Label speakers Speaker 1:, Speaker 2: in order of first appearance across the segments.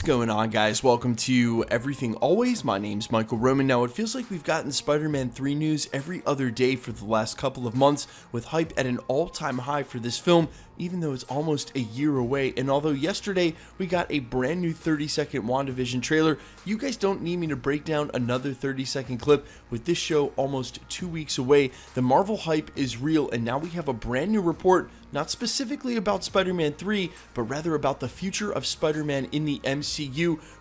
Speaker 1: going on, guys? Welcome to Everything Always. My name's Michael Roman. Now, it feels like we've gotten Spider-Man 3 news every other day for the last couple of months, with hype at an all-time high for this film, even though it's almost a year away. And although yesterday we got a brand new 30-second WandaVision trailer, you guys don't need me to break down another 30-second clip. With this show almost 2 weeks away, the Marvel hype is real, and now we have a brand new report, not specifically about Spider-Man 3, but rather about the future of Spider-Man in the MCU.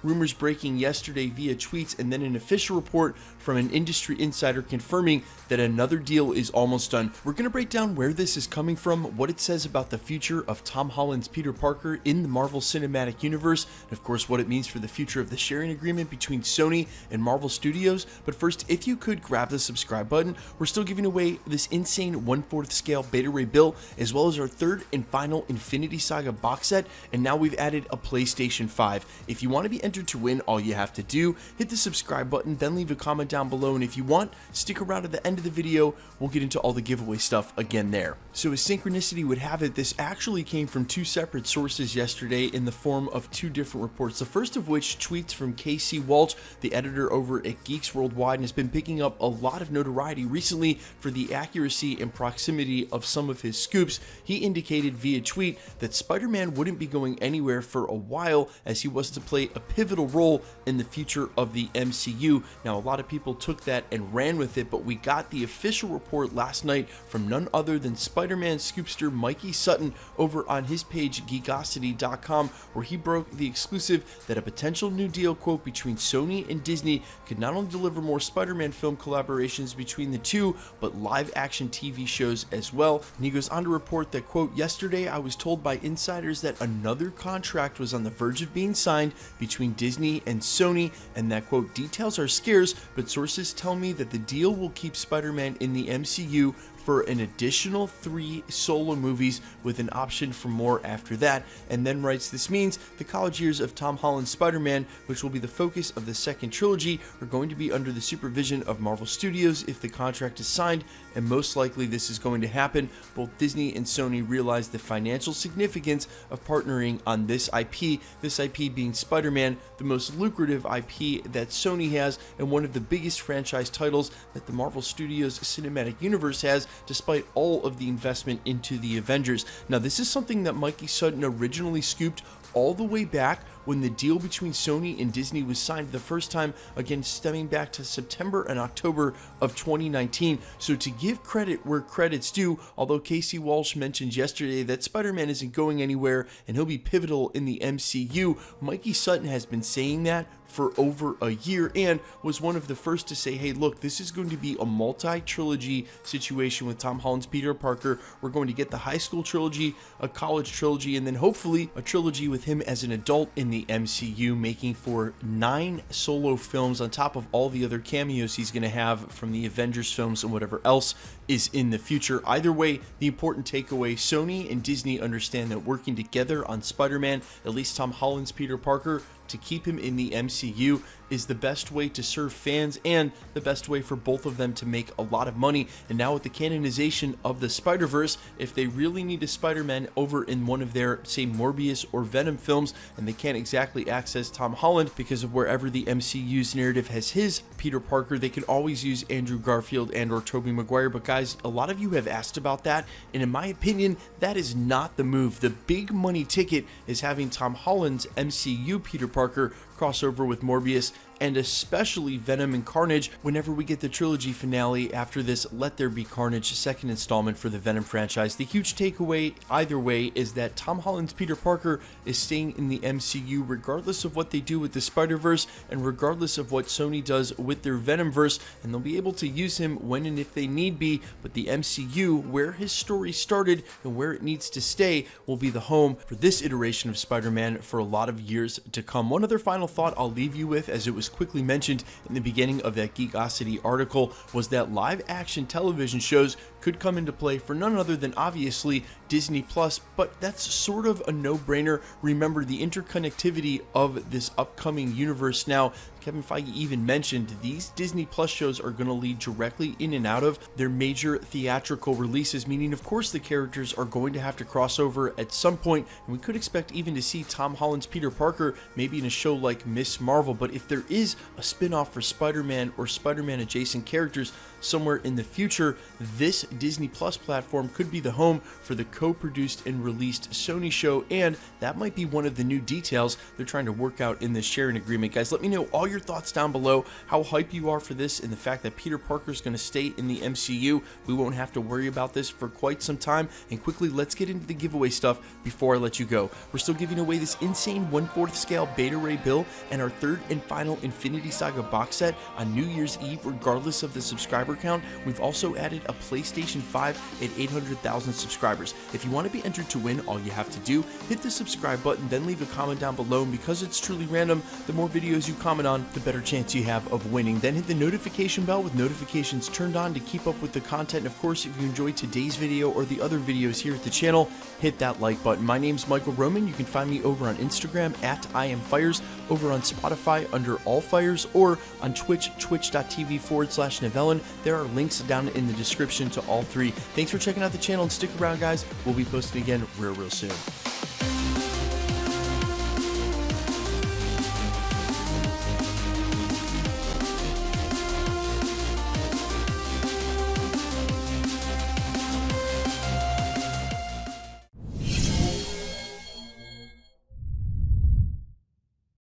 Speaker 1: Rumors breaking yesterday via tweets, and then an official report from an industry insider confirming that another deal is almost done. We're going to break down where this is coming from, what it says about the future of Tom Holland's Peter Parker in the Marvel Cinematic Universe, and of course what it means for the future of the sharing agreement between Sony and Marvel Studios. But first, if you could grab the subscribe button, we're still giving away this insane 1/4 scale Beta Ray Bill, as well as our third and final Infinity Saga box set, and now we've added a PlayStation 5. If you want to be entered to win, all you have to do, hit the subscribe button, then leave a comment down below, and if you want, stick around at the end of the video. We'll get into all the giveaway stuff again there. So as synchronicity would have it, this actually came from two separate sources yesterday in the form of two different reports. The first of which, tweets from KC Walsh, the editor over at Geeks Worldwide, and has been picking up a lot of notoriety recently for the accuracy and proximity of some of his scoops. He indicated via tweet that Spider-Man wouldn't be going anywhere for a while, as he was to play a pivotal role in the future of the MCU. Now, a lot of people took that and ran with it, but we got the official report last night from none other than Spider-Man scoopster Mikey Sutton over on his page geekosity.com, where he broke the exclusive that a potential new deal, quote, between Sony and Disney could not only deliver more Spider-Man film collaborations between the two, but live action TV shows as well. And he goes on to report that, quote, yesterday I was told by insiders that another contract was on the verge of being signed between Disney and Sony, and that, quote, details are scarce, but sources tell me that the deal will keep Spider-Man in the MCU for an additional 3 solo movies with an option for more after that. And then writes, this means the college years of Tom Holland's Spider-Man, which will be the focus of the second trilogy, are going to be under the supervision of Marvel Studios if the contract is signed, and most likely this is going to happen. Both Disney and Sony realize the financial significance of partnering on this IP being Spider-Man, the most lucrative IP that Sony has, and one of the biggest franchise titles that the Marvel Studios cinematic universe has, despite all of the investment into the Avengers. Now, this is something that Mikey Sutton originally scooped all the way back when the deal between Sony and Disney was signed the first time, again stemming back to September and October of 2019. So to give credit where credit's due, although KC Walsh mentioned yesterday that Spider-Man isn't going anywhere and he'll be pivotal in the MCU, Mikey Sutton has been saying that for over a year and was one of the first to say, hey, look, this is going to be a multi-trilogy situation with Tom Holland's Peter Parker. We're going to get the high school trilogy, a college trilogy, and then hopefully a trilogy with him as an adult in the MCU, making for 9 solo films on top of all the other cameos he's going to have from the Avengers films and whatever else is in the future. Either way, the important takeaway, Sony and Disney understand that working together on Spider-Man, at least Tom Holland's Peter Parker, to keep him in the MCU is the best way to serve fans and the best way for both of them to make a lot of money. And now with the canonization of the Spider-Verse, if they really need a Spider-Man over in one of their, say, Morbius or Venom films, and they can't exactly access Tom Holland because of wherever the MCU's narrative has his Peter Parker, they can always use Andrew Garfield and or Tobey Maguire. But guys, a lot of you have asked about that, and in my opinion, that is not the move. The big money ticket is having Tom Holland's MCU Peter Parker crossover with Morbius, and especially Venom and Carnage whenever we get the trilogy finale after this Let There Be Carnage second installment for the Venom franchise. The huge takeaway either way is that Tom Holland's Peter Parker is staying in the MCU regardless of what they do with the Spider-Verse and regardless of what Sony does with their Venomverse, and they'll be able to use him when and if they need be, but the MCU, where his story started and where it needs to stay, will be the home for this iteration of Spider-Man for a lot of years to come. One other final thought I'll leave you with, as it was quickly mentioned in the beginning of that Geekosity article, was that live action television shows could come into play for none other than obviously Disney Plus, but that's sort of a no-brainer. Remember the interconnectivity of this upcoming universe. Now, Kevin Feige even mentioned these Disney Plus shows are going to lead directly in and out of their major theatrical releases, meaning of course the characters are going to have to cross over at some point, and we could expect even to see Tom Hollands Peter Parker maybe in a show like Miss Marvel. But if there is a spin-off for Spider-Man or Spider-Man adjacent characters somewhere in the future, this Disney Plus platform could be the home for the co-produced and released Sony show, and that might be one of the new details they're trying to work out in this sharing agreement. Guys, let me know all your thoughts down below, how hype you are for this, and the fact that Peter Parker is going to stay in the MCU. We won't have to worry about this for quite some time. And quickly, let's get into the giveaway stuff before I let you go. We're still giving away this insane 1/4 scale Beta Ray Bill and our third and final Infinity Saga box set on New Year's Eve, regardless of the subscriber count. We've also added a PlayStation 5 at 800,000 subscribers. If you want to be entered to win, all you have to do, hit the subscribe button, then leave a comment down below, and because it's truly random, the more videos you comment on, the better chance you have of winning. Then hit the notification bell with notifications turned on to keep up with the content. And of course, if you enjoyed today's video or the other videos here at the channel, hit that like button. My name's Michael Roman. You can find me over on Instagram at IamFires, over on Spotify under All Fires, or on Twitch, twitch.tv/Nevelin. There are links down in the description to all three. Thanks for checking out the channel, and stick around, guys. We'll be posting again real soon.